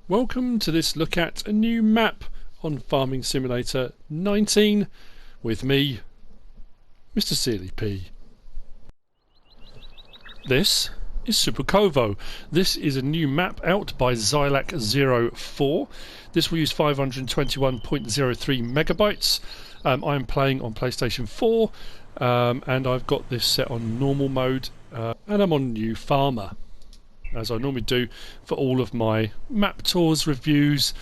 Welcome to this look at a new map on Farming Simulator 19 with me, MrSealyp. This is CYBUCHOWO. This is a new map out by Xylac04. This will use 521.03 megabytes. I am playing on PlayStation 4 and I've got this set on normal mode and I'm on New Farmer, as I normally do for all of my map tours reviews.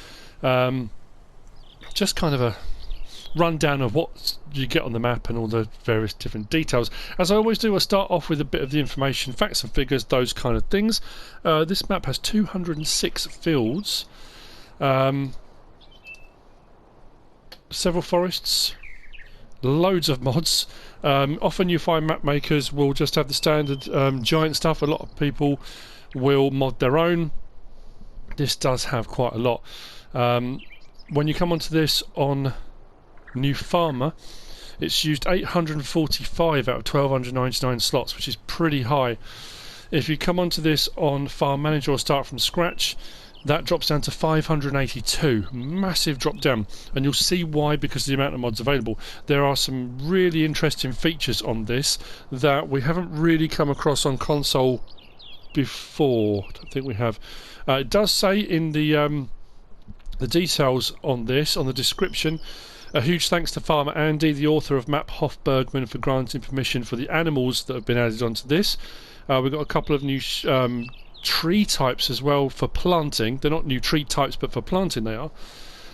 Just kind of a rundown of what you get on the map and all the various different details. As I always do, I start off with a bit of the information, facts and figures, those kind of things. This map has 206 fields, several forests, loads of mods. Often you find map makers will just have the standard giant stuff. A lot of people will mod their own. This does have quite a lot. When you come onto this on New Farmer, it's used 845 out of 1299 slots, which is pretty high. If you come onto this on Farm Manager or start from scratch, that drops down to 582. Massive drop down, and you'll see why, because of the amount of mods available. There are some really interesting features on this that we haven't really come across on console before. I don't think we have. It does say in the details on this, on the description, a huge thanks to Farmer Andy, the author of Map Hofbergman, for granting permission for the animals that have been added onto this. We've got a couple of new tree types as well for planting. They're not new tree types, but for planting they are.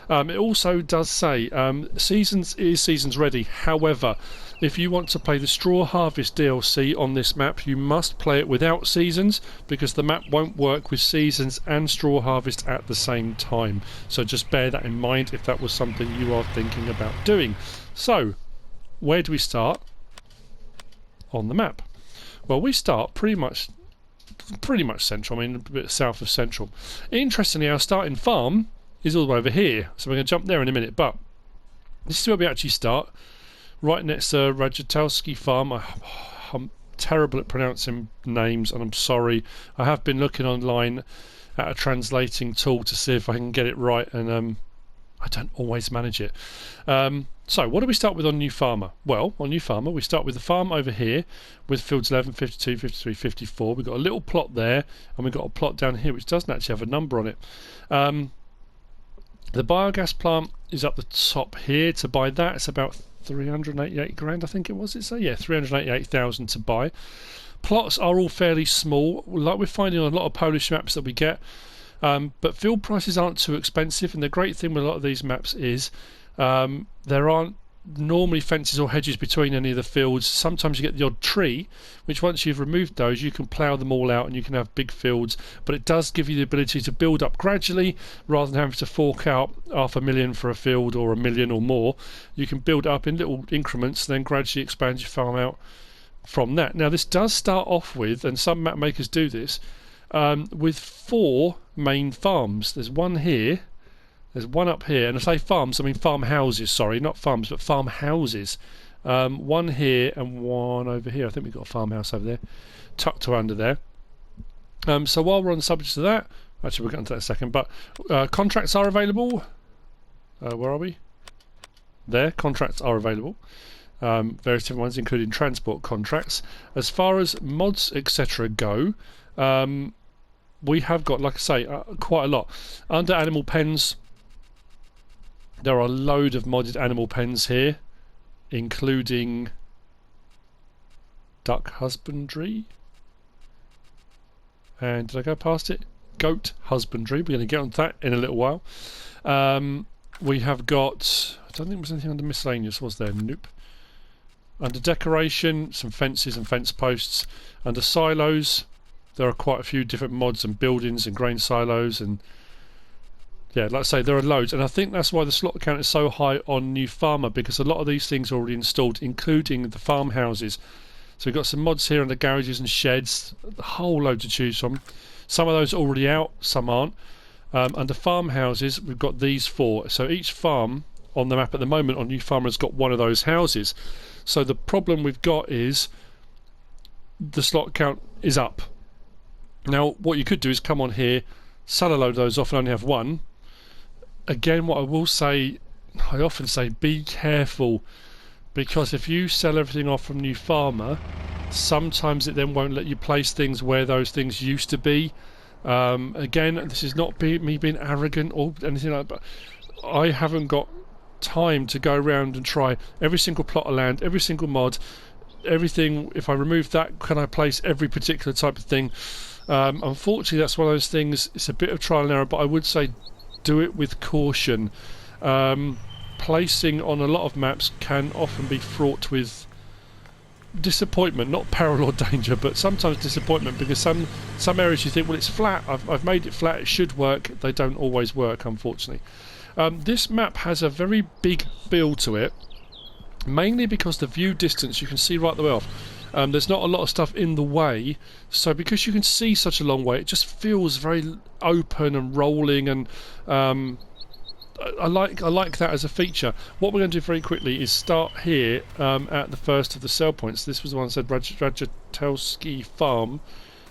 It also does say seasons is seasons ready. However, if you want to play the Straw Harvest DLC on this map, you must play it without seasons, because the map won't work with seasons and Straw Harvest at the same time. So just bear that in mind if that was something you are thinking about doing. So, where do we start on the map? Well, we start pretty much central. I mean, a bit south of central. Interestingly, our starting farm is all the way over here, so we're going to jump there in a minute, but this is where we actually start, right next to Rajatowski Farm. I'm terrible at pronouncing names, and I'm sorry. I have been looking online at a translating tool to see if I can get it right, and I don't always manage it. So what do we start with on New Farmer? Well, on New Farmer we start with the farm over here with fields 11, 52, 53, 54. We've got a little plot there, and we've got a plot down here which doesn't actually have a number on it. The biogas plant is up the top here. To buy that, it's about 388 grand, I think it was. It's yeah, 388,000 to buy. Plots are all fairly small, like we're finding on a lot of Polish maps that we get. But field prices aren't too expensive, and the great thing with a lot of these maps is there aren't normally fences or hedges between any of the fields. Sometimes you get the odd tree, which once you've removed those, you can plough them all out and you can have big fields. But it does give you the ability to build up gradually, rather than having to fork out $500,000 for a field or $1 million or more. You can build up in little increments, then gradually expand your farm out from that. Now, this does start off with, and some map makers do this, with 4 main farms. There's one here, there's one up here, and I say farms, I mean farmhouses, sorry, not farms, but farmhouses. One here and one over here. I think we've got a farmhouse over there, tucked under there. So while we're on the subject of that, actually we'll get into that in a second, but contracts are available. Where are we? There, contracts are available. Various different ones, including transport contracts. As far as mods, etc. go, we have got, like I say, quite a lot. Under animal pens, there are a load of modded animal pens here, including duck husbandry. And did I go past it? Goat husbandry. We're going to get onto that in a little while. We have got, I don't think there was anything under miscellaneous, was there? Nope. Under decoration, some fences and fence posts. Under silos, there are quite a few different mods and buildings and grain silos, and yeah, like I say, there are loads, and I think that's why the slot count is so high on New Farmer, because a lot of these things are already installed, including the farmhouses. So we've got some mods here under garages and sheds, a whole load to choose from. Some of those are already out, some aren't. Under farmhouses, we've got these 4. So each farm on the map at the moment on New Farmer has got one of those houses. So the problem we've got is the slot count is up. Now, what you could do is come on here, sell a load of those off and only have one. Again, what I will say, I often say, be careful, because if you sell everything off from New Farmer, sometimes it then won't let you place things where those things used to be. Again, this is not me being arrogant or anything like that, but I haven't got time to go around and try every single plot of land, every single mod, everything. If I remove that, can I place every particular type of thing? Unfortunately, that's one of those things. It's a bit of trial and error, but I would say do it with caution. Placing on a lot of maps can often be fraught with disappointment, not peril or danger, but sometimes disappointment, because some areas you think, well, it's flat, I've made it flat, it should work. They don't always work, unfortunately. This map has a very big build to it, mainly because the view distance you can see right the way off. There's not a lot of stuff in the way, so because you can see such a long way, it just feels very open and rolling, and I like that as a feature. What we're going to do very quickly is start here at the first of the sell points. This was the one that said Rajatelski Farm.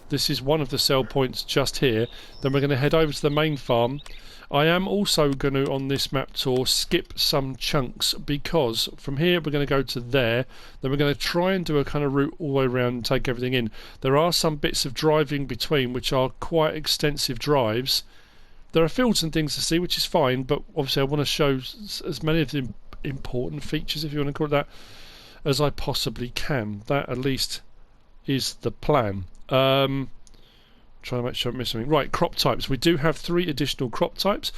This is one of the sell points just here. Then we're going to head over to the main farm. I am also going to, on this map tour, skip some chunks, because from here we're going to go to there. Then we're going to try and do a kind of route all the way around and take everything in. There are some bits of driving between which are quite extensive drives. There are fields and things to see, which is fine, but obviously I want to show as many of the important features, if you want to call it that, as I possibly can. That at least is the plan. Try to make sure I miss something. Right, crop types. We do have 3 additional crop types.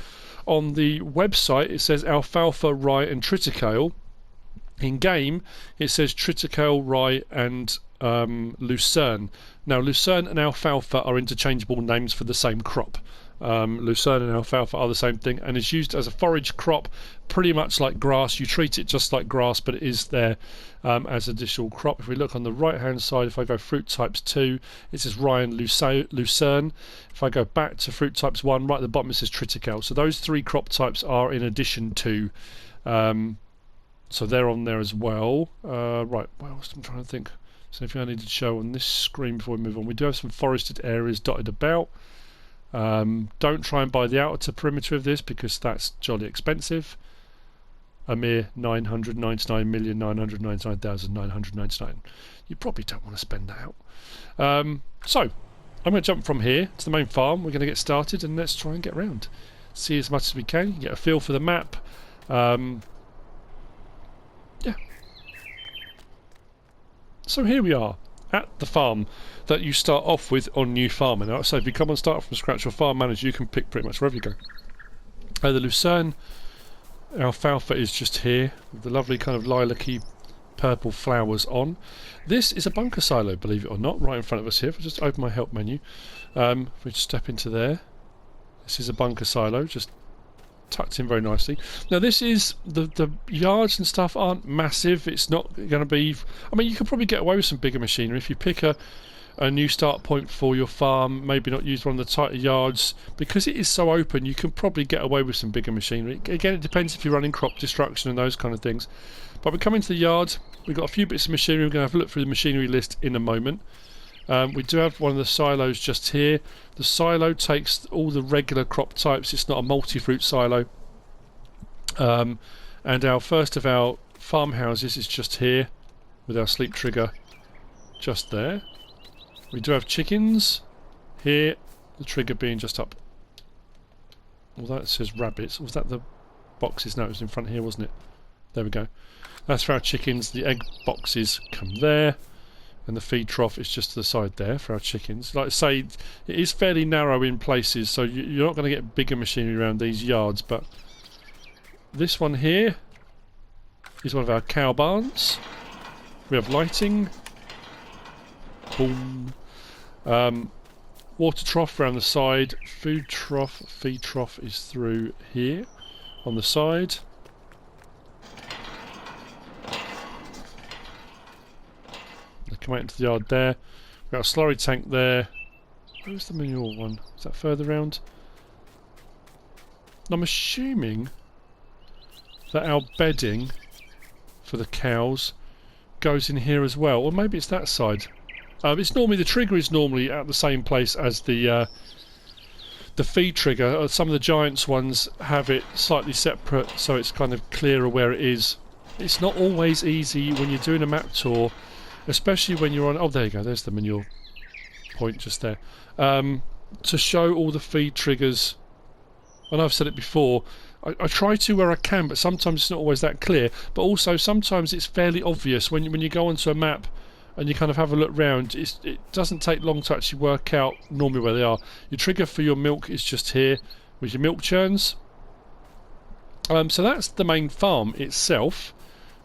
On the website it says alfalfa, rye and triticale. In game it says triticale, rye and lucerne. Now lucerne and alfalfa are interchangeable names for the same crop. Lucerne and alfalfa are the same thing, and is used as a forage crop, pretty much like grass. You treat it just like grass, but it is there as additional crop. If we look on the right hand side, if I go fruit types 2, it says rye and lucerne. If I go back to fruit types 1, right at the bottom it says triticale. So those 3 crop types are in addition to, so they're on there as well. Right, what else I'm trying to think. So if I needed to show on this screen before we move on, we do have some forested areas dotted about. Don't try and buy the outer perimeter of this, because that's jolly expensive. A mere 999,999,999. You probably don't want to spend that out. So I'm going to jump from here to the main farm. We're going to get started and let's try and get around. See as much as we can, get a feel for the map. Yeah. So here we are at the farm that you start off with on New Farmer. Now, so if you come and start from scratch or farm manager, you can pick pretty much wherever you go. The lucerne alfalfa is just here, with the lovely kind of lilac-y purple flowers on. This is a bunker silo, believe it or not, right in front of us here. If I just open my help menu, if we just step into there, this is a bunker silo, just tucked in very nicely. Now this is, the yards and stuff aren't massive. It's not going to be, I mean, you could probably get away with some bigger machinery if you pick a new start point for your farm, maybe not use one of the tighter yards. Because it is so open, you can probably get away with some bigger machinery. Again, it depends if you're running crop destruction and those kind of things. But we come into the yard, we've got a few bits of machinery. We're going to have a look through the machinery list in a moment. We do have one of the silos just here. The silo takes all the regular crop types. It's not a multi-fruit silo. And our first of our farmhouses is just here, with our sleep trigger just there. We do have chickens here, the trigger being just up. Well, that says rabbits. Was that the boxes? No, it was in front here, wasn't it? There we go. That's for our chickens. The egg boxes come there, and the feed trough is just to the side there for our chickens. Like I say, it is fairly narrow in places, so you're not going to get bigger machinery around these yards. But this one here is one of our cow barns. We have lighting. Boom. Water trough around the side. Food trough, feed trough is through here on the side. They come out into the yard there. We've got a slurry tank there. Where's the manure one? Is that further round? I'm assuming that our bedding for the cows goes in here as well, or maybe it's that side. It's normally, the trigger is normally at the same place as the the feed trigger, some of the Giants ones have it slightly separate, so it's kind of clearer where it is. It's not always easy when you're doing a map tour, especially when you're on... Oh, there you go, there's the manure point just there. To show all the feed triggers, and I've said it before, I try to where I can, but sometimes it's not always that clear. But also sometimes it's fairly obvious when you go onto a map and you kind of have a look round. It doesn't take long to actually work out normally where they are. Your trigger for your milk is just here with your milk churns. So that's the main farm itself.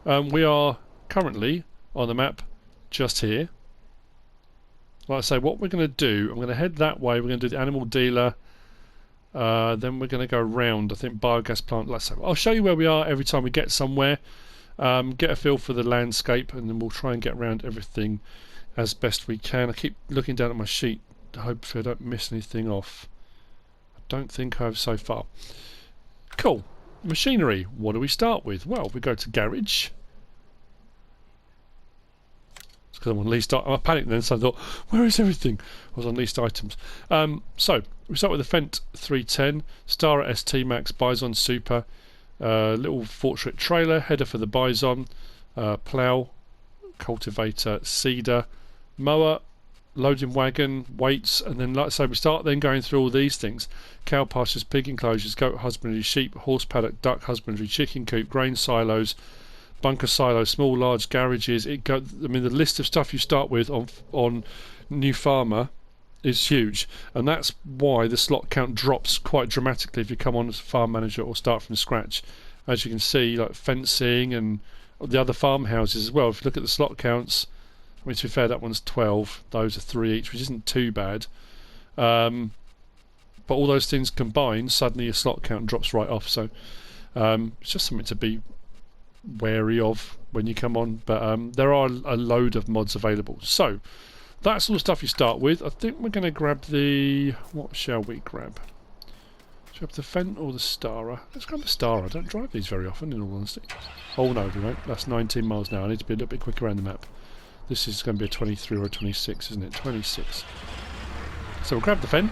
We are currently on the map just here. Like I say, what we're going to do, I'm going to head that way. We're going to do the animal dealer. Then we're going to go round, I think, biogas plant. Like I say, I'll show you where we are every time we get somewhere. Get a feel for the landscape, and then we'll try and get around everything as best we can. I keep looking down at my sheet to hopefully I don't miss anything off. I don't think I have so far. Cool. Machinery. What do we start with? Well, we go to garage. It's because I'm on leased items. I panicked then, so I thought, where is everything? I was on leased items. So we start with the Fendt 310, Stara ST Max, Bison Super, little Fortschritt trailer, header for the Bison, plough, cultivator, seeder, mower, loading wagon, weights, and then, like I say, we start then going through all these things: cow pastures, pig enclosures, goat husbandry, sheep, horse paddock, duck husbandry, chicken coop, grain silos, bunker silos, small, large garages. I mean, the list of stuff you start with on New Farmer is huge, and that's why the slot count drops quite dramatically if you come on as a farm manager or start from scratch. As you can see, like fencing and the other farmhouses as well. If you look at the slot counts, I mean, to be fair, that one's 12. Those are 3 each, which isn't too bad. But all those things combined, suddenly your slot count drops right off. So it's just something to be wary of when you come on. But there are a load of mods available. So that's all the stuff you start with. I think we're going to grab the... What shall we grab? Shall we grab the Fendt or the Stara? Let's grab the Stara. I don't drive these very often, in all honesty. Oh no, we won't. That's 19 miles an hour. I need to be a little bit quicker around the map. This is going to be a 23 or a 26, isn't it? 26. So we'll grab the Fendt.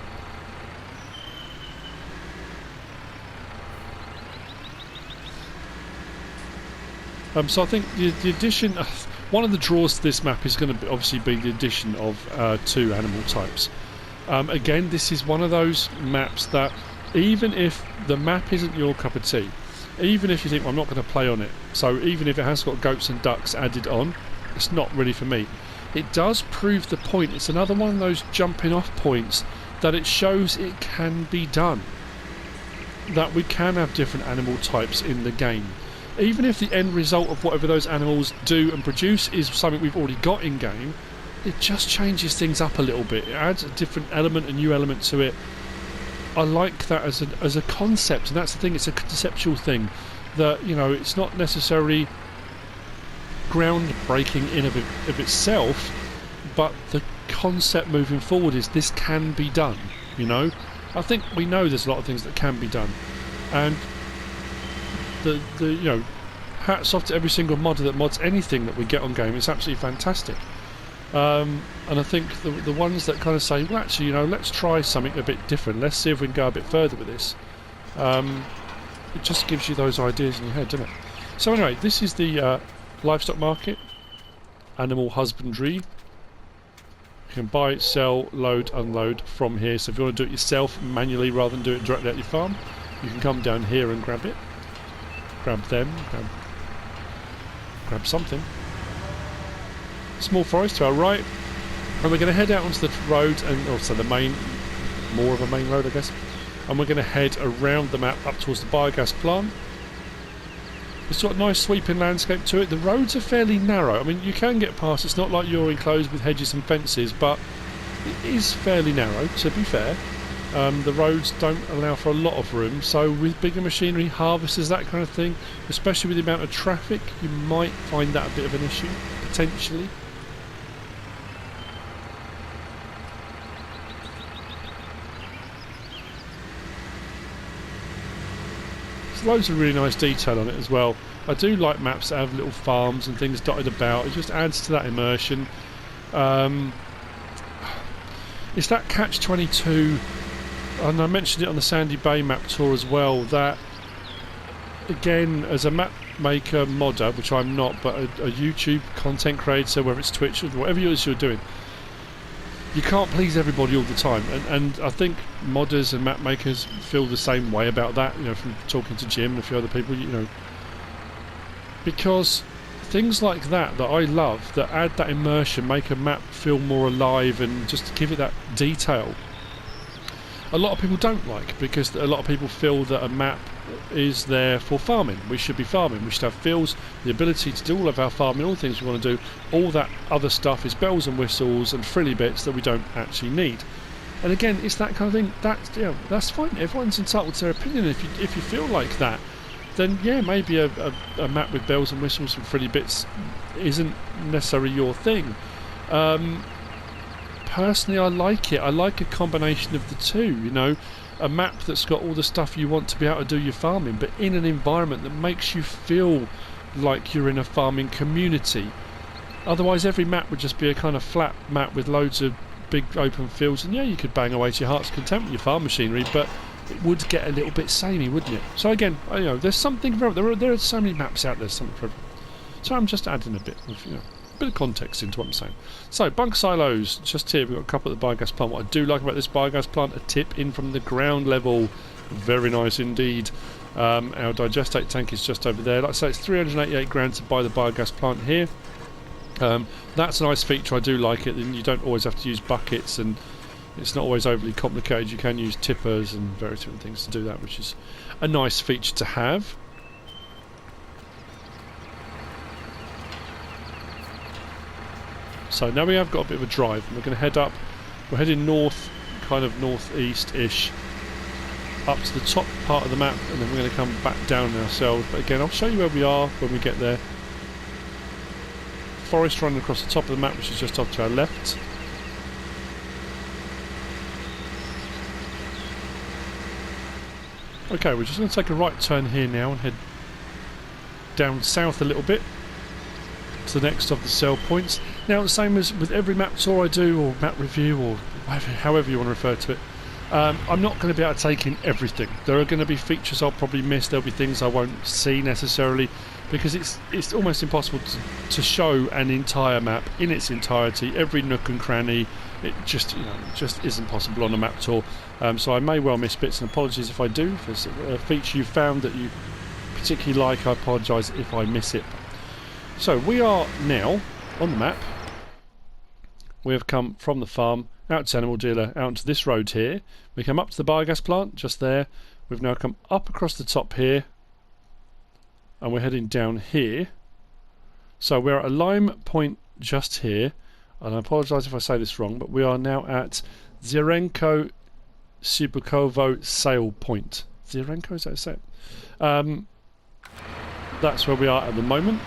So I think the addition... one of the draws to this map is going to obviously be the addition of 2 animal types. Again, this is one of those maps that, even if the map isn't your cup of tea, even if you think, well, I'm not going to play on it, so even if it has got goats and ducks added on, it's not really for me. It does prove the point. It's another one of those jumping off points that it shows it can be done. That we can have different animal types in the game. Even if the end result of whatever those animals do and produce is something we've already got in game, it just changes things up a little bit. It adds a different element, a new element to it. I like that as a concept, and that's the thing, it's a conceptual thing. That, you know, it's not necessarily groundbreaking in of itself, but the concept moving forward is this can be done, you know. I think we know there's a lot of things that can be done, and the you know, hats off to every single modder that mods anything that we get on game. It's absolutely fantastic. And I think the ones that kind of say, well, actually, you know, let's try something a bit different, let's see if we can go a bit further with this, it just gives you those ideas in your head, doesn't it? So anyway, this is the livestock market, animal husbandry. You can buy, sell, load, unload from here. So if you want to do it yourself manually rather than do it directly at your farm, you can come down here and grab it. Grab them, grab something. Small forest to our right, and we're going to head out onto the road, and also the main, more of a main road, I guess. And we're going to head around the map up towards the biogas plant. It's got a nice sweeping landscape to it. The roads are fairly narrow. I mean, you can get past. It's not like you're enclosed with hedges and fences, but it is fairly narrow, to be fair. The roads don't allow for a lot of room, so with bigger machinery, harvesters, that kind of thing, especially with the amount of traffic, you might find that a bit of an issue, potentially. There's loads of really nice detail on it as well. I do like maps that have little farms and things dotted about. It just adds to that immersion. It's that catch-22 and I mentioned it on the Sandy Bay map tour as well, that again, as a map maker modder, which I'm not, but a YouTube content creator, whether it's Twitch or whatever it is you're doing, you can't please everybody all the time, and I think modders and map makers feel the same way about that, you know, from talking to Jim and a few other people, you know, because things like that I love, that add that immersion, make a map feel more alive and just give it that detail, a lot of people don't like, because a lot of people feel that a map is there for farming. We should be farming, we should have fields, the ability to do all of our farming, all the things we want to do. All that other stuff is bells and whistles and frilly bits that we don't actually need. And again, it's that kind of thing. That's, you know, that's fine, everyone's entitled to their opinion. If you feel like that, then yeah, maybe a map with bells and whistles and frilly bits isn't necessarily your thing. Personally, I like it. I like a combination of the two, you know, a map that's got all the stuff you want to be able to do your farming, but in an environment that makes you feel like you're in a farming community. Otherwise, every map would just be a kind of flat map with loads of big open fields, and yeah, you could bang away to your heart's content with your farm machinery, but it would get a little bit samey, wouldn't it? So again, you know, there's something for there are so many maps out there, something for. So I'm just adding a bit of, you know, bit of context into what I'm saying. So, bunker silos, just here, we've got a couple at the biogas plant. What I do like about this biogas plant, a tip in from the ground level. Very nice indeed. Our digestate tank is just over there. Like I say, it's 388 grand to buy the biogas plant here. That's a nice feature, I do like it, and you don't always have to use buckets, and it's not always overly complicated. You can use tippers and various different things to do that, which is a nice feature to have. So now we have got a bit of a drive, and we're going to head up. We're heading north, kind of northeast-ish, up to the top part of the map, and then we're going to come back down ourselves. But again, I'll show you where we are when we get there. Forest running across the top of the map, which is just off to our left. Okay, we're just going to take a right turn here now and head down south a little bit to the next of the sell points. Now, the same as with every map tour I do, or map review, or however you want to refer to it, I'm not going to be able to take in everything. There are going to be features I'll probably miss, there'll be things I won't see necessarily, because it's almost impossible to show an entire map in its entirety, every nook and cranny. It just, you know, just isn't possible on a map tour. So I may well miss bits, and apologies if I do. If there's a feature you found that you particularly like, I apologise if I miss it. So we are now on the map. We have come from the farm out to animal dealer, out onto this road here. We come up to the biogas plant just there. We've now come up across the top here, and we're heading down here. So we're at a lime point just here, and I apologise if I say this wrong, but we are now at CYBUCHOWO sale point. Zirenko, is that a set? That's where we are at the moment.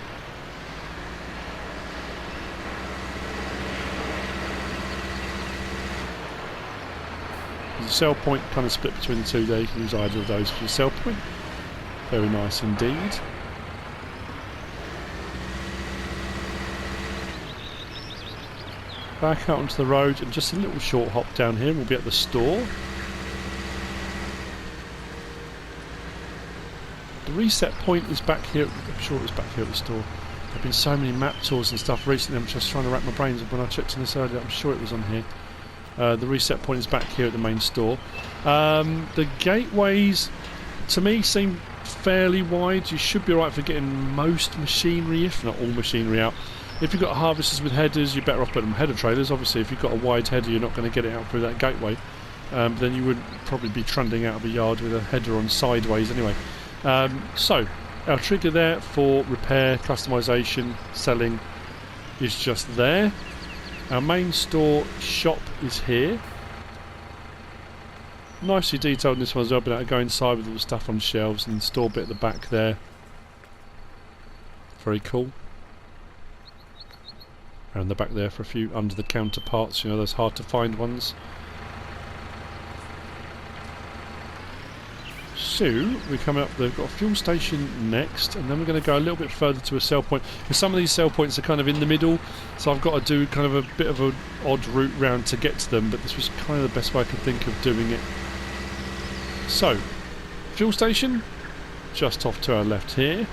There's a sell point kind of split between the two there. You can use either of those for your sell point. Very nice indeed. Back out onto the road, and just a little short hop down here, we'll be at the store. The reset point is back here. I'm sure it was back here at the store. There have been so many map tours and stuff recently, I'm just trying to rack my brains. When I checked on this earlier, I'm sure it was on here. The reset point is back here at the main store. The gateways, to me, seem fairly wide. You should be alright for getting most machinery, if not all machinery, out. If you've got harvesters with headers, you're better off putting them header trailers. Obviously, if you've got a wide header, you're not going to get it out through that gateway. Then you would probably be trundling out of a yard with a header on sideways anyway. So, our trigger there for repair, customisation, selling is just there. Our main store shop is here. Nicely detailed in this one as well, but I'll go inside with all the stuff on shelves, and the store bit at the back there. Very cool. Around the back there for a few under the counter parts, you know, those hard to find ones. So we're coming up, they've got a fuel station next, and then we're going to go a little bit further to a sell point, because some of these sell points are kind of in the middle, so I've got to do kind of a bit of an odd route round to get to them, but this was kind of the best way I could think of doing it. So, fuel station, just off to our left here.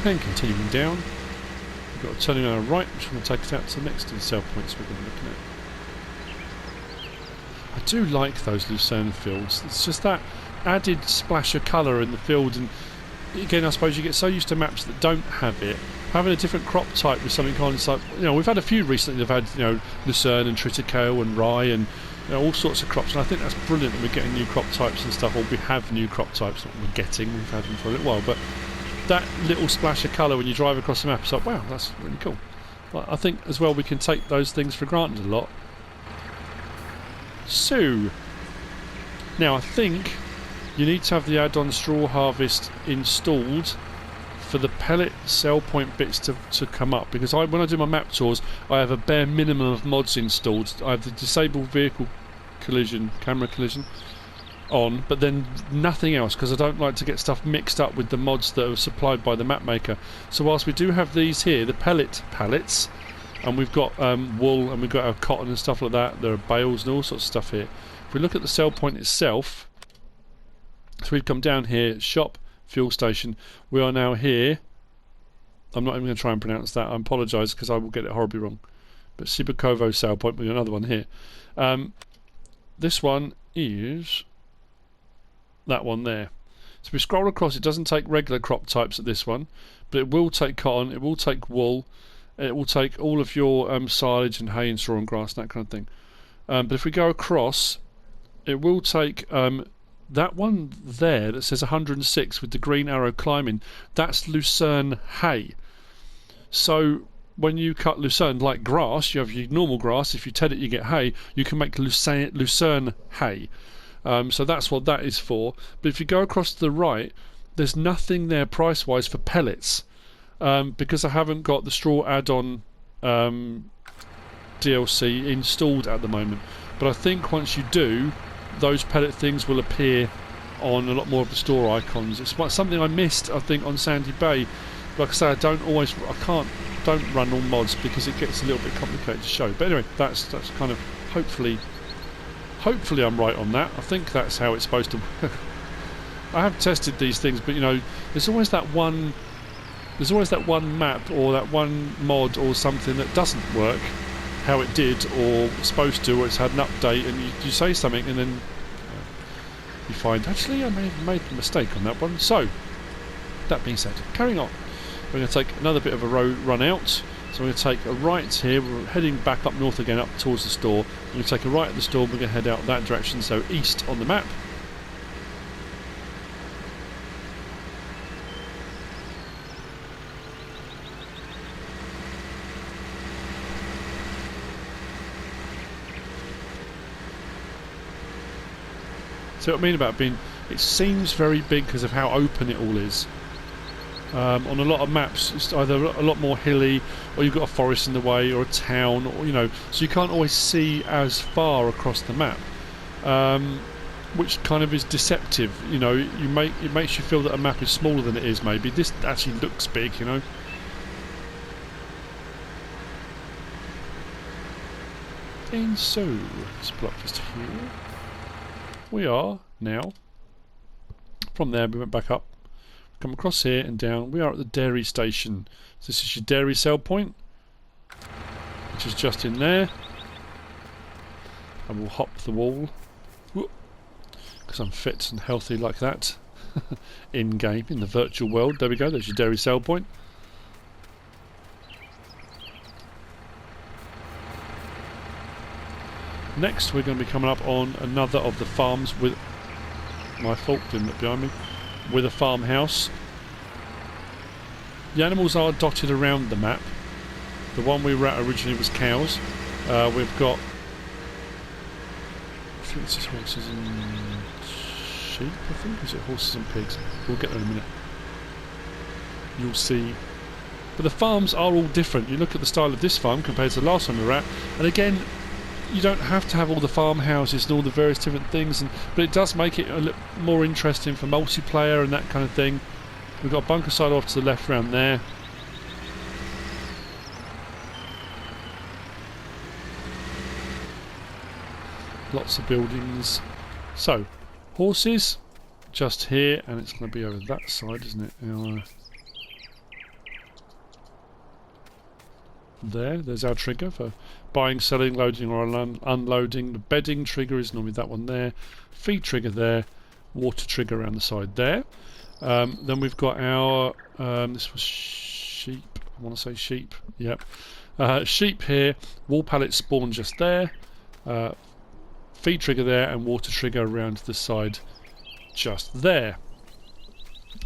And continuing down, we've got a turning on our right, which is going to take us out to the next of the sell points we're going to be looking at. I do like those lucerne fields. It's just that added splash of colour in the field, and again, I suppose you get so used to maps that don't have it. Having a different crop type with something kind of like, you know, we've had a few recently that have had, you know, lucerne and triticale and rye and, you know, all sorts of crops, and I think that's brilliant that we're getting new crop types and stuff, or we have new crop types, not we're getting, we've had them for a little while, but that little splash of colour when you drive across the map, it's like, wow, that's really cool. But I think as well we can take those things for granted a lot. So, now I think you need to have the add-on straw harvest installed for the pellet sell point bits to come up, because when I do my map tours I have a bare minimum of mods installed. I have the disabled vehicle collision, camera collision on, but then nothing else, because I don't like to get stuff mixed up with the mods that are supplied by the map maker. So whilst we do have these here, the pellets, and we've got wool and we've got our cotton and stuff like that, there are bales and all sorts of stuff here. If we look at the sell point itself, so we've come down here, shop, fuel station, we are now here. I'm not even going to try and pronounce that, I apologise because I will get it horribly wrong, but CYBUCHOWO sell point, we've got another one here. This one is that one there. So we scroll across, it doesn't take regular crop types at this one, but it will take cotton, it will take wool, it will take all of your silage and hay and straw and grass and that kind of thing. But if we go across, it will take that one there that says 106 with the green arrow climbing, that's lucerne hay. So when you cut lucerne like grass, you have your normal grass, if you ted it you get hay, you can make lucerne hay. So that's what that is for. But if you go across to the right, there's nothing there price wise for pellets, because I haven't got the straw add-on DLC installed at the moment. But I think once you do, those pellet things will appear on a lot more of the store icons. It's something I missed, I think, on Sandy Bay. Like I say, I don't run all mods because it gets a little bit complicated to show. But anyway, that's kind of hopefully I'm right on that. I think that's how it's supposed to work. I have tested these things, but you know, there's always that one map or that one mod or something that doesn't work how it did or supposed to, or it's had an update, and you say something and then you find actually I may have made a mistake on that one. So that being said, carrying on, we're going to take another bit of a road run out. So we're going to take a right here, we're heading back up north again, up towards the store. We're going to take a right at the store, we're going to head out that direction, so east on the map. See what I mean about being, it seems very big because of how open it all is. On a lot of maps it's either a lot more hilly, or you've got a forest in the way, or a town, or you know, so you can't always see as far across the map, which kind of is deceptive. You know, it makes you feel that a map is smaller than it is. Maybe this actually looks big, you know. And so let's block this here. We are now, from there we went back up, come across here and down. We are at the dairy station. So this is your dairy sell point, which is just in there. I will hop the wall because I'm fit and healthy like that. In game, in the virtual world. There we go, there's your dairy sell point. Next we're going to be coming up on another of the farms with, my fault, didn't look behind me, with a farmhouse. The animals are dotted around the map. The one we were at originally was cows. We've got, I think this is horses and sheep, I think. Is it horses and pigs? We'll get there in a minute. You'll see. But the farms are all different. You look at the style of this farm compared to the last one we were at, and again, you don't have to have all the farmhouses and all the various different things, but it does make it a little more interesting for multiplayer and that kind of thing. We've got a bunker side off to the left around there. Lots of buildings. So, horses, just here, and it's going to be over that side, isn't it? Now, there's our trigger for buying, selling, loading or unloading. The bedding trigger is normally that one there. Feed trigger there. Water trigger around the side there. Then we've got our, this was sheep, I want to say sheep, yep. Sheep here, wall pallet spawn just there. Feed trigger there and water trigger around the side just there.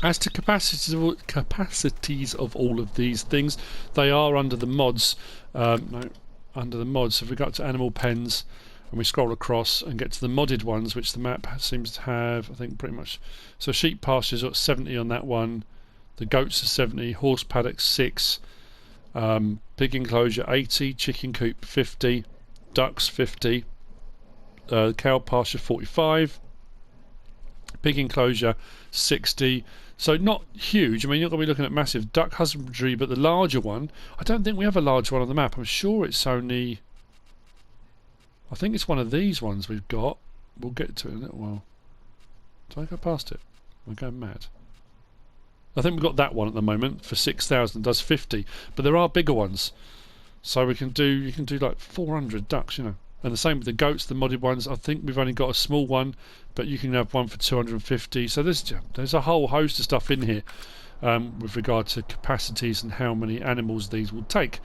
As to capacities of all of these things, they are under the mods. Under the mods. So if we go up to animal pens and we scroll across and get to the modded ones, which the map seems to have, I think pretty much. So sheep pastures are 70 on that one. The goats are 70. Horse paddocks 6. Pig enclosure 80. Chicken coop 50. Ducks 50. Cow pasture 45. Pig enclosure 60. So not huge. I mean, you're not going to be looking at massive duck husbandry, but the larger one, I don't think we have a large one on the map. I'm sure it's only, I think it's one of these ones we've got. We'll get to it in a little while. Did I go past it? I'm going mad. I think we've got that one at the moment for 6,000. Does 50, but there are bigger ones. So we can do, you can do like 400 ducks, you know. And the same with the goats, the modded ones. I think we've only got a small one, but you can have one for 250. So there's a whole host of stuff in here with regard to capacities and how many animals these will take.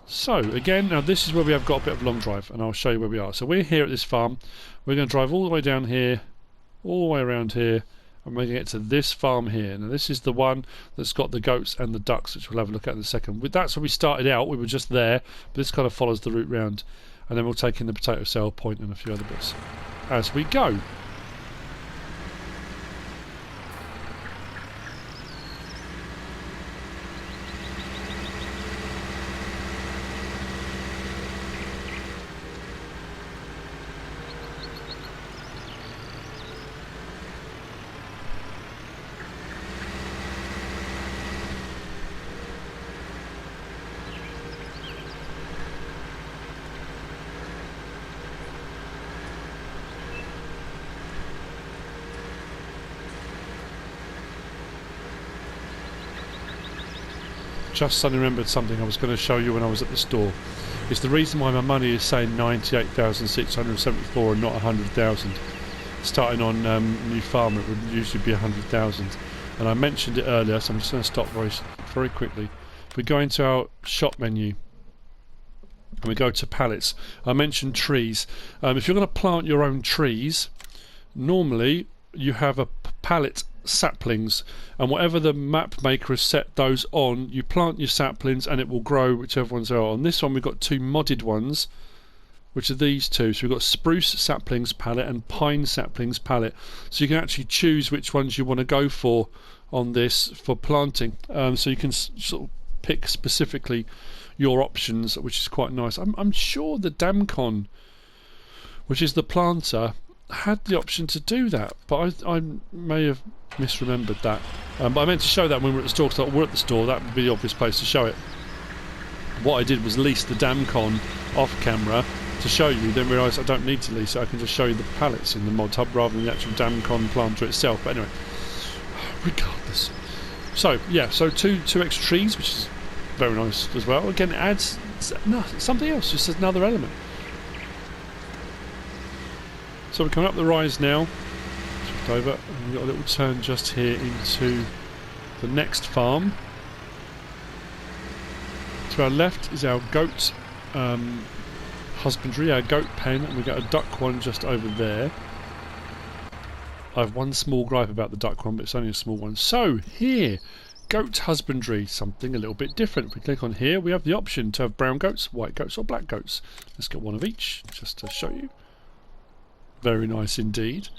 So again, now this is where we have got a bit of a long drive, and I'll show you where we are. So we're here at this farm. We're going to drive all the way down here, all the way around here, and we're going to get to this farm here. Now this is the one that's got the goats and the ducks, which we'll have a look at in a second. That's where we started out. We were just there, but this kind of follows the route round. And then we'll take in the potato sale point and a few other bits as we go. Just suddenly remembered something I was going to show you when I was at the store. It's the reason why my money is saying 98,674 and not 100,000. Starting on new farm, it would usually be 100,000. And I mentioned it earlier, so I'm just going to stop very quickly. We go into our shop menu and we go to pallets. I mentioned trees. If you're going to plant your own trees, normally you have a pallet saplings, and whatever the map maker has set those on, you plant your saplings and it will grow whichever ones are. On this one we've got two modded ones, which are these two. So we've got spruce saplings pallet and pine saplings pallet, so you can actually choose which ones you want to go for on this for planting. So you can sort of pick specifically your options, which is quite nice. I'm sure the Damcon, which is the planter, had the option to do that, but I may have misremembered that. But I meant to show that when we were at the store, because we're at the store, that would be the obvious place to show it. What I did was lease the Damcon off camera to show you, then realised I don't need to lease it, I can just show you the pallets in the Modhub rather than the actual Damcon planter itself. But anyway, regardless. So yeah, so two extra trees, which is very nice as well. Again, it adds something else, just another element. So we're coming up the rise now, just over, and we've got a little turn just here into the next farm. To our left is our goat husbandry, our goat pen, and we've got a duck one just over there. I have one small gripe about the duck one, but it's only a small one. So here, goat husbandry, something a little bit different. If we click on here, we have the option to have brown goats, white goats or black goats. Let's get one of each, just to show you. Very nice indeed.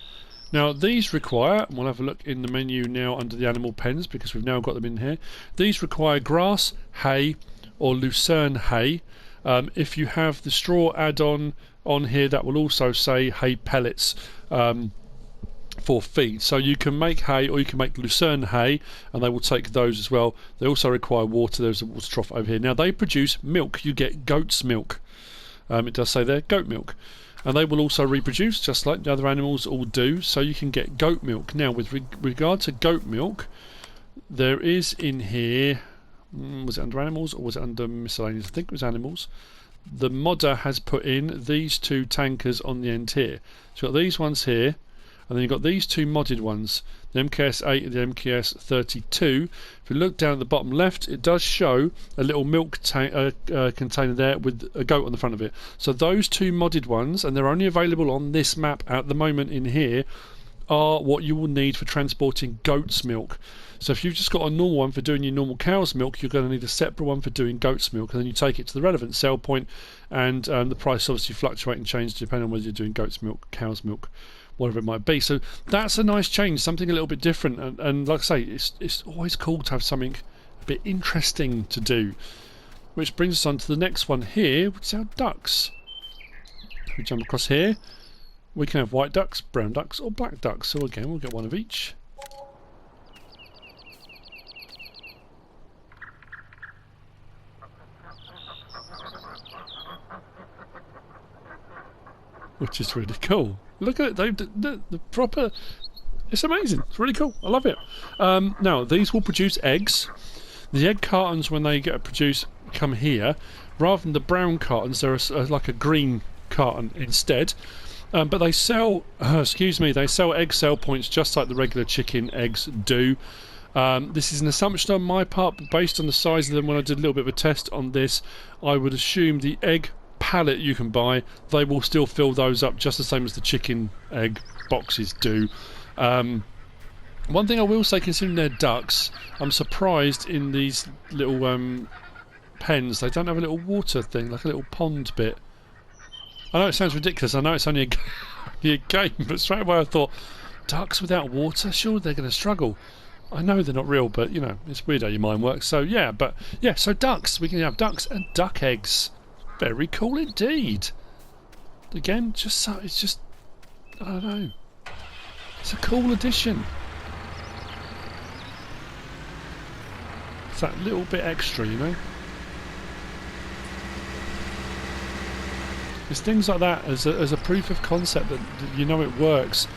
Now these require, and we'll have a look in the menu now under the animal pens because we've now got them in here. These require grass, hay or lucerne hay. If you have the straw add-on on here, that will also say hay pellets for feed. So you can make hay or you can make lucerne hay, and they will take those as well. They also require water. There's a water trough over here. Now they produce milk. You get goat's milk. It does say there goat milk. and they will also reproduce just like the other animals all do. So you can get goat milk. Now, with regard to goat milk, there is in here, was it under animals or was it under miscellaneous? I think it was animals. The modder has put in these two tankers on the end here. So you've got these ones here, and then you've got these two modded ones, the MKS8 and the MKS32. If you look down at the bottom left, it does show a little milk container there with a goat on the front of it. So those two modded ones, and they're only available on this map at the moment in here, are what you will need for transporting goat's milk. So if you've just got a normal one for doing your normal cow's milk, you're going to need a separate one for doing goat's milk, and then you take it to the relevant sell point, and the price obviously fluctuate and change depending on whether you're doing goat's milk, cow's milk, whatever it might be. So that's a nice change, something a little bit different, and like I say, it's always cool to have something a bit interesting to do. Which brings us on to the next one here, which is our ducks. If we jump across here, we can have white ducks, brown ducks, or black ducks. So again, we'll get one of each. Which is really cool. Look at it, the proper... It's amazing. It's really cool. I love it. Now, these will produce eggs. The egg cartons, when they get produced, come here. Rather than the brown cartons, there is like a green carton instead. But they sell, they sell egg sell points just like the regular chicken eggs do. This is an assumption on my part, but based on the size of them, when I did a little bit of a test on this, I would assume the egg pallet you can buy, they will still fill those up just the same as the chicken egg boxes do. One thing I will say, considering they're ducks, I'm surprised in these little pens they don't have a little water thing, like a little pond bit. I know it sounds ridiculous, I know it's only a game, but straight away I thought, ducks without water? Sure, they're going to struggle. I know they're not real, but you know, it's weird how your mind works. So yeah, so ducks, we can have ducks and duck eggs. Very cool indeed. Again, it's just, I don't know. It's a cool addition. It's that little bit extra, you know. It's things like that as a proof of concept that you know it works.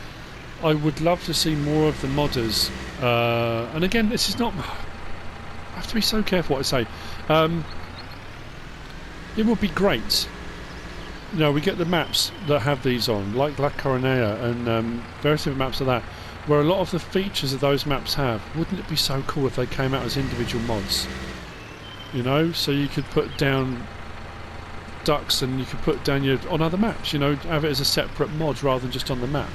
I would love to see more of the modders. And again, this is not... I have to be so careful what I say. It would be great. You know, we get the maps that have these on, like La Coronea and various different maps of that, where a lot of the features that those maps have. Wouldn't it be so cool if they came out as individual mods? You know, so you could put down ducks and you could put down on other maps, you know, have it as a separate mod rather than just on the map.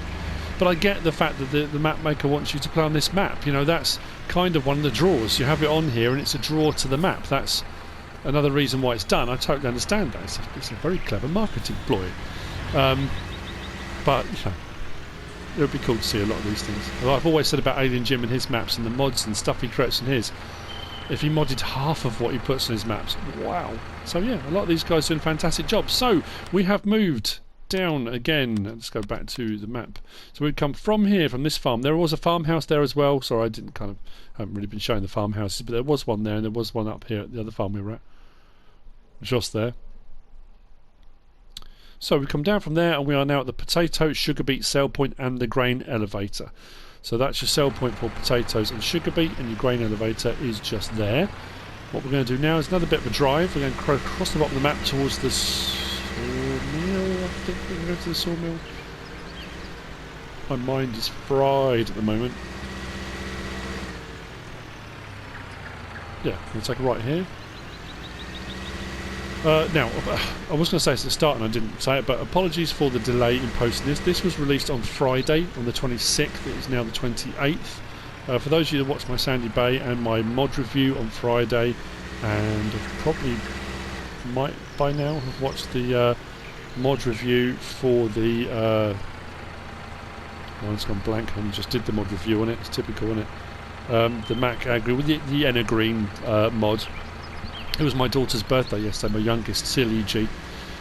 But I get the fact that the map maker wants you to play on this map. You know, that's kind of one of the draws. You have it on here and it's a draw to the map. That's another reason why it's done. I totally understand that. It's a very clever marketing ploy. But, you know, it would be cool to see a lot of these things. I've always said about Alien Jim and his maps and the mods and stuff he creates in his. If he modded half of what he puts on his maps, wow. So yeah, a lot of these guys doing fantastic jobs. So we have moved down again. Let's go back to the map. So we've come from here, from this farm. There was a farmhouse there as well. Sorry, I haven't really been showing the farmhouses, but there was one there and there was one up here at the other farm we were at. Just there. So we come down from there and we are now at the potato, sugar beet sell point and the grain elevator. So that's your sell point for potatoes and sugar beet, and your grain elevator is just there. What we're going to do now is another bit of a drive. We're going to cross the bottom of the map towards the sawmill. I think we're going to go to the sawmill. My mind is fried at the moment. Yeah, we'll take a right here. Now, I was going to say it's at the start and I didn't say it, but apologies for the delay in posting this. This was released on Friday, on the 26th. It is now the 28th. For those of you that watched my Sandy Bay and my mod review on Friday, and probably might by now have watched the mod review for the... oh, it's gone blank. I just did the mod review on it. It's typical, isn't it? The Mac Agri with the Enna Green mod. It was my daughter's birthday yesterday, my youngest, CYBUCHOWO.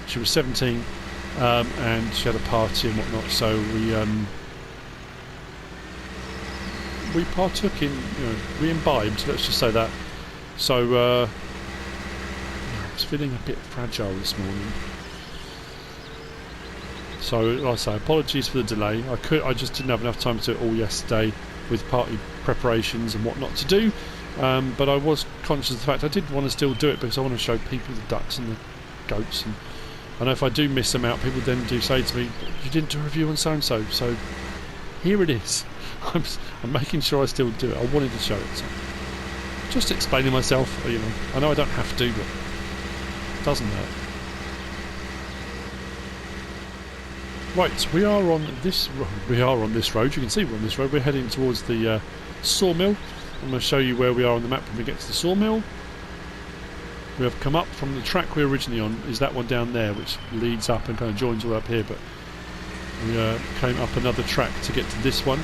She was 17, and she had a party and whatnot, so we partook in, you know, we imbibed, let's just say that. So, I was feeling a bit fragile this morning. So, like I say, apologies for the delay. I just didn't have enough time to do it all yesterday with party preparations and what not to do. But I was conscious of the fact I did want to still do it because I want to show people the ducks and the goats. And I know if I do miss them out, people then do say to me, "You didn't do a review on so and so." So here it is. I'm making sure I still do it. I wanted to show it. So just explaining myself. You know, I know I don't have to, but it doesn't hurt. Right, we are on this road. You can see we're on this road. We're heading towards the Sawmill. I'm going to show you where we are on the map when we get to the Sawmill. We have come up from the track we were originally on, is that one down there, which leads up and kind of joins all up here, but we came up another track to get to this one.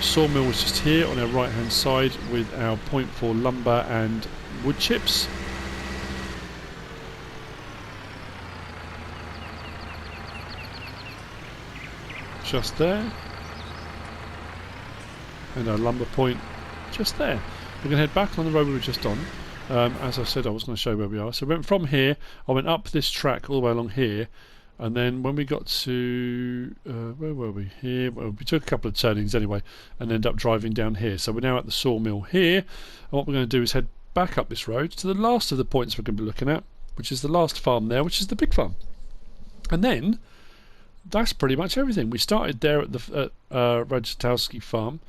Sawmill was just here on our right hand side with our point for lumber and wood chips. Just there, and our lumber point just there. We're going to head back on the road we were just on. As I said, I was going to show you where we are. So we went from here, I went up this track all the way along here, and then when we got to where were we? Here. Well, we took a couple of turnings anyway and ended up driving down here. So we're now at the Sawmill here, and what we're going to do is head back up this road to the last of the points we're going to be looking at, which is the last farm there, which is the big farm. And then that's pretty much everything. We started there at the Rajatowski farm,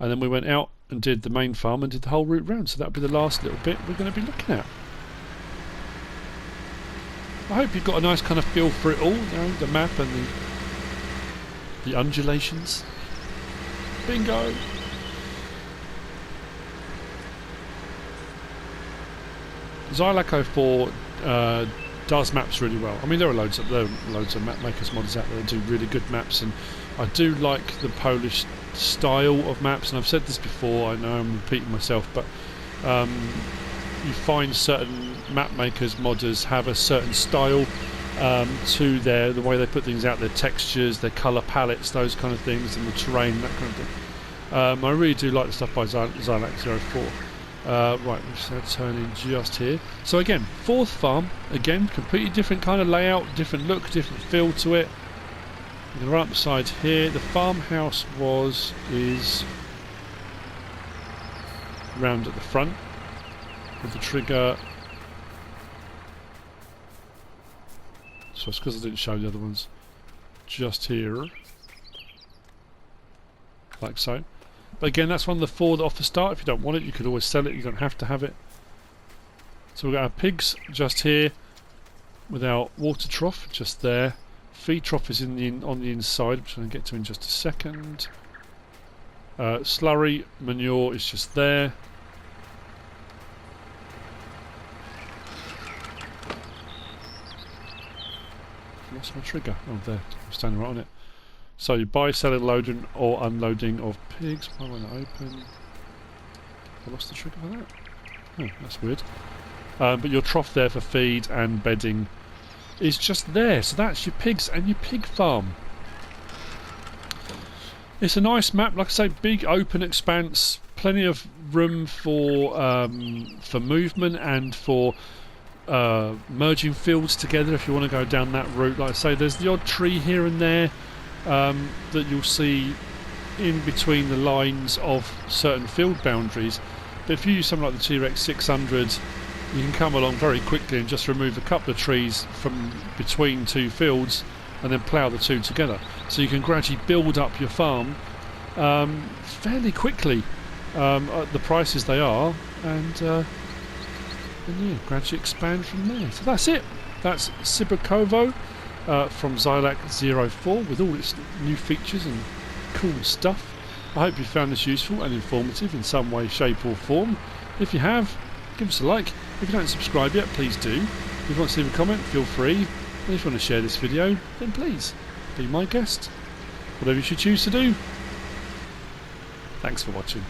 and then we went out and did the main farm and did the whole route round. So that'll be the last little bit we're going to be looking at. I hope you've got a nice kind of feel for it all, you know, the map and the undulations. Bingo! CYBUCHOWO does maps really well. I mean, there are loads of map makers modders out there that do really good maps, and I do like the Polish style of maps. And I've said this before, I know I'm repeating myself, but you find certain map makers, modders have a certain style to the way they put things out, their textures, their colour palettes, those kind of things, and the terrain, that kind of thing. I really do like the stuff by CYBUCHOWO. Right, we're just turning just here. So again, fourth farm, again, completely different kind of layout, different look, different feel to it. We're going to run up the side here. The farmhouse is round at the front with the trigger. So it's because I didn't show the other ones. Just here, like so. But again, that's one of the four that off the start. If you don't want it, you could always sell it. You don't have to have it. So we've got our pigs just here with our water trough just there. Feed trough is on the inside, which I'm going to get to in just a second. Slurry manure is just there. Lost my trigger. Oh, there. I'm standing right on it. So you buy, selling, loading or unloading of pigs. Why won't it open? I lost the trigger for that. Oh, that's weird. But your trough there for feed and bedding is just there. So that's your pigs and your pig farm. It's a nice map, like I say, big open expanse, plenty of room for movement and for merging fields together if you want to go down that route. Like I say, there's the odd tree here and there that you'll see in between the lines of certain field boundaries, but if you use something like the T-Rex 600, you can come along very quickly and just remove a couple of trees from between two fields and then plough the two together, so you can gradually build up your farm fairly quickly at the prices they are, and yeah, gradually expand from there. So that's it. That's CYBUCHOWO from CYBUCHOWO with all its new features and cool stuff. I hope you found this useful and informative in some way, shape or form. If you have, give us a like. If you don't subscribe yet, please do. If you want to leave a comment, feel free. And if you want to share this video, then please be my guest. Whatever you should choose to do. Thanks for watching.